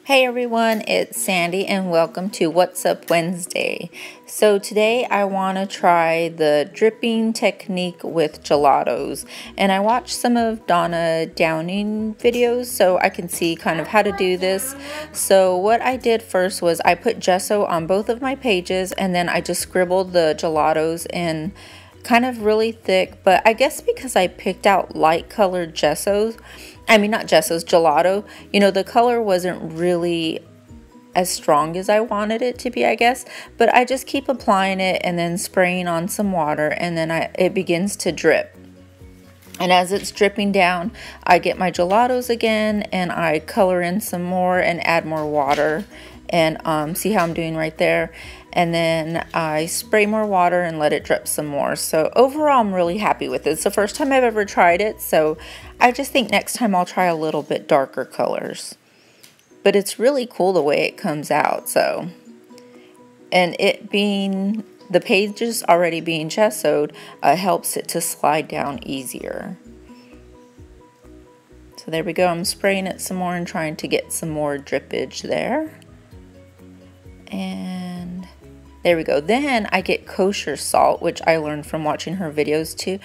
Hey everyone, it's Sandy and welcome to What's Up Wednesday. So today I want to try the dripping technique with gelatos, and I watched some of Donna Downing videos so I can see kind of how to do this. So what I did first was I put gesso on both of my pages and then I just scribbled the gelatos in kind of really thick, but I guess because I picked out light colored gelato, you know, the color wasn't really as strong as I wanted it to be, I guess, but I just keep applying it and then spraying on some water, and then it begins to drip. And as it's dripping down, I get my gelatos again and I color in some more and add more water, and see how I'm doing right there. And then I spray more water and let it drip some more. So overall, I'm really happy with it. It's the first time I've ever tried it, so I just think next time I'll try a little bit darker colors. But it's really cool the way it comes out. So, and it being, the pages already being gessoed, helps it to slide down easier. So there we go. I'm spraying it some more and trying to get some more drippage there. And there we go. Then I get kosher salt, which I learned from watching her videos too.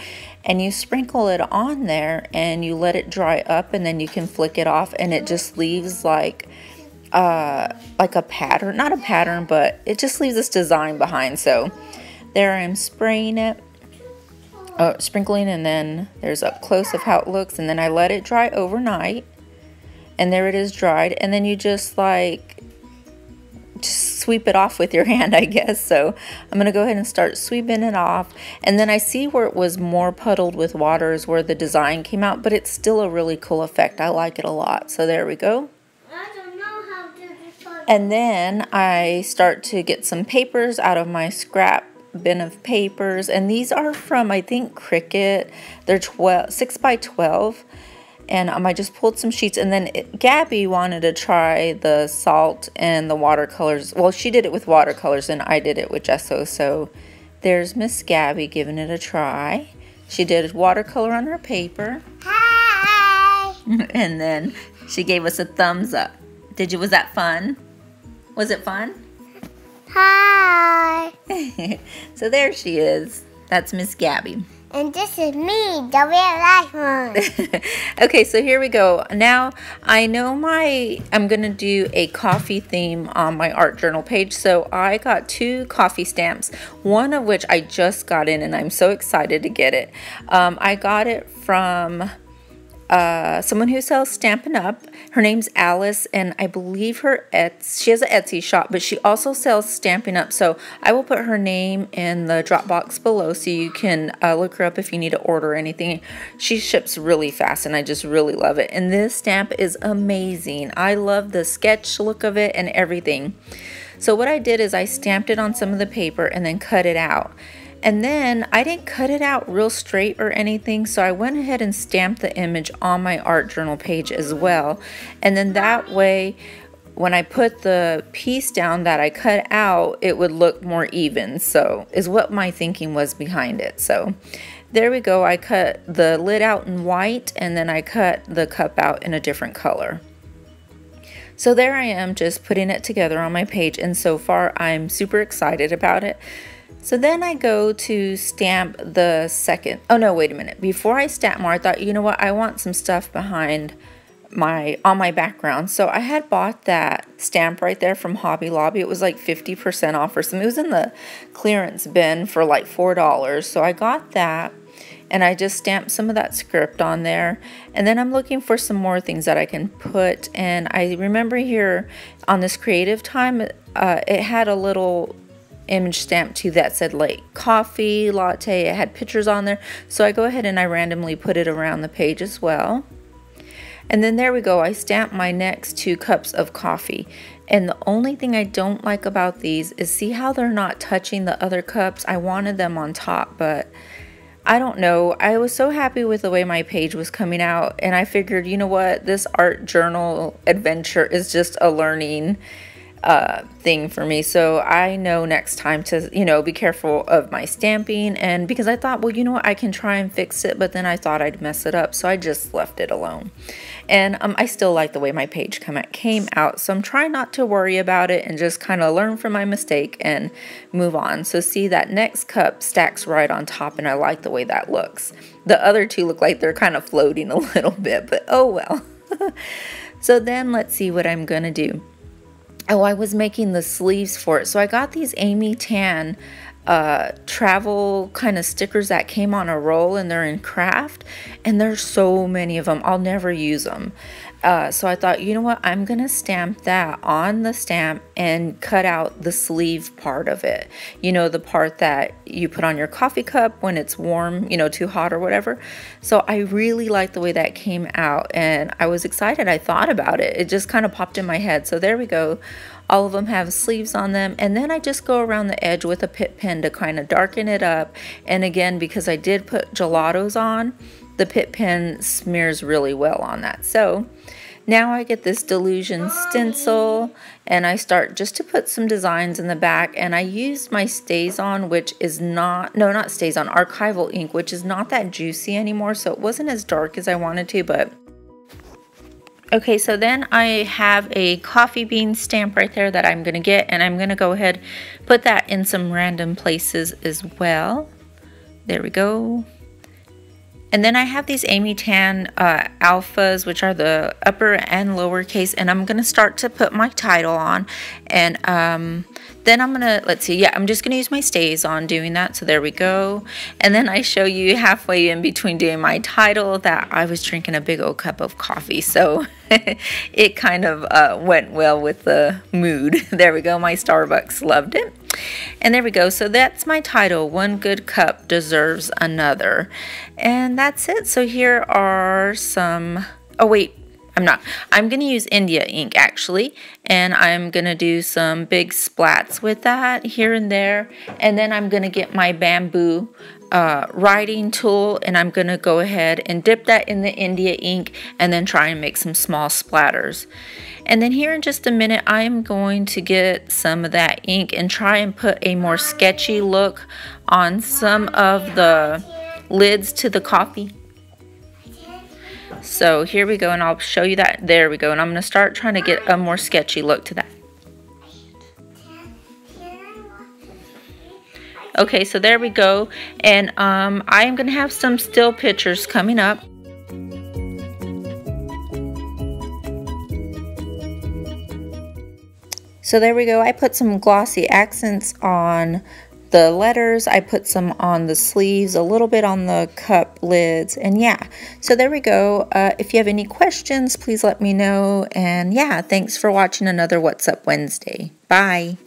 And you sprinkle it on there and you let it dry up, and then you can flick it off, and it just leaves like a pattern. Not a pattern, but it just leaves this design behind. So there I'm spraying it, sprinkling, and then there's up close of how it looks. And then I let it dry overnight. And there it is dried. And then you just sweep it off with your hand, I guess. So I'm gonna go ahead and start sweeping it off, and then I see where it was more puddled with water is where the design came out, but it's still a really cool effect. I like it a lot. So there we go. I don't know how to do this. And then I start to get some papers out of my scrap bin of papers, and these are from, I think, Cricut. They're 6 by 12. And I just pulled some sheets, and then Gabby wanted to try the salt and the watercolors. Well, she did it with watercolors and I did it with gesso. So there's Miss Gabby giving it a try. She did watercolor on her paper. Hi! And then she gave us a thumbs up. Was that fun? Was it fun? Hi! So there she is. That's Miss Gabby. And this is me, the real life one. Okay, so here we go. Now, I know I'm going to do a coffee theme on my art journal page. So I got 2 coffee stamps, one of which I just got in and I'm so excited to get it. I got it from someone who sells Stampin' Up. Her name's Alice, and I believe she has an Etsy shop, but she also sells Stampin' Up. So I will put her name in the drop box below so you can look her up if you need to order anything. She ships really fast and I just really love it. And this stamp is amazing. I love the sketch look of it and everything. So what I did is I stamped it on some of the paper and then cut it out. And then I didn't cut it out real straight or anything, so I went ahead and stamped the image on my art journal page as well. And then that way, when I put the piece down that I cut out, it would look more even. So is what my thinking was behind it. So there we go. I cut the lid out in white, and then I cut the cup out in a different color. So there I am, just putting it together on my page, and so far I'm super excited about it. So then I go to stamp the second. Oh no, wait a minute. Before I stamp more, I thought, you know what, I want some stuff behind on my background. So I had bought that stamp right there from Hobby Lobby. It was like 50% off or something. It was in the clearance bin for like $4. So I got that, and I just stamped some of that script on there. And then I'm looking for some more things that I can put. And I remember here on this creative time, it had a little image stamp too that said like coffee latte. It had pictures on there, so I go ahead and I randomly put it around the page as well. And then there we go. I stamped my next 2 cups of coffee, and the only thing I don't like about these is see how they're not touching the other cups. I wanted them on top, but I don't know. I was so happy with the way my page was coming out, and I figured, you know what, this art journal adventure is just a learning thing for me. So I know next time to, you know, be careful of my stamping. And because I thought, well, you know what, I can try and fix it, but then I thought I'd mess it up. So I just left it alone. And I still like the way my page came out. So I'm trying not to worry about it and just kind of learn from my mistake and move on. So see, that next cup stacks right on top, and I like the way that looks. The other two look like they're kind of floating a little bit, but oh well. So then let's see what I'm gonna do. Oh, I was making the sleeves for it. So I got these Amy Tan travel kind of stickers that came on a roll, and they're in craft, and there's so many of them. I'll never use them. So I thought, you know what, I'm gonna stamp that on the stamp and cut out the sleeve part of it, you know, the part that you put on your coffee cup when it's warm, you know, too hot or whatever. So I really like the way that came out, and I was excited. I thought about it, it just kind of popped in my head. So there we go. All of them have sleeves on them, and then I just go around the edge with a pit pen to kind of darken it up. And again, because I did put gelatos on, the pit pen smears really well on that. So now I get this Delusion stencil, and I start just to put some designs in the back, and I used my StazOn, which is not StazOn, archival ink, which is not that juicy anymore, so it wasn't as dark as I wanted to, but okay. So then I have a coffee bean stamp right there that I'm gonna get, and I'm gonna go ahead put that in some random places as well. There we go. And then I have these Amy Tan alphas, which are the upper and lower case, and I'm going to start to put my title on. And then I'm going to, let's see, yeah, I'm just going to use my StazOn doing that. So there we go. And then I show you halfway in between doing my title that I was drinking a big old cup of coffee. So it kind of went well with the mood. There we go. My Starbucks loved it. And there we go. So that's my title. One good cup deserves another. And that's it. So here are some, oh wait, I'm not. I'm going to use India ink actually. And I'm going to do some big splats with that here and there. And then I'm going to get my bamboo writing tool, and I'm going to go ahead and dip that in the India ink and then try and make some small splatters. And then here in just a minute, I'm going to get some of that ink and try and put a more sketchy look on some of the lids to the coffee. So here we go, and I'll show you that. There we go, and I'm going to start trying to get a more sketchy look to that. Okay, so there we go, and I am going to have some still pictures coming up. So there we go. I put some glossy accents on the letters. I put some on the sleeves, a little bit on the cup lids, and yeah. So there we go. If you have any questions, please let me know. And yeah, thanks for watching another What's Up Wednesday. Bye.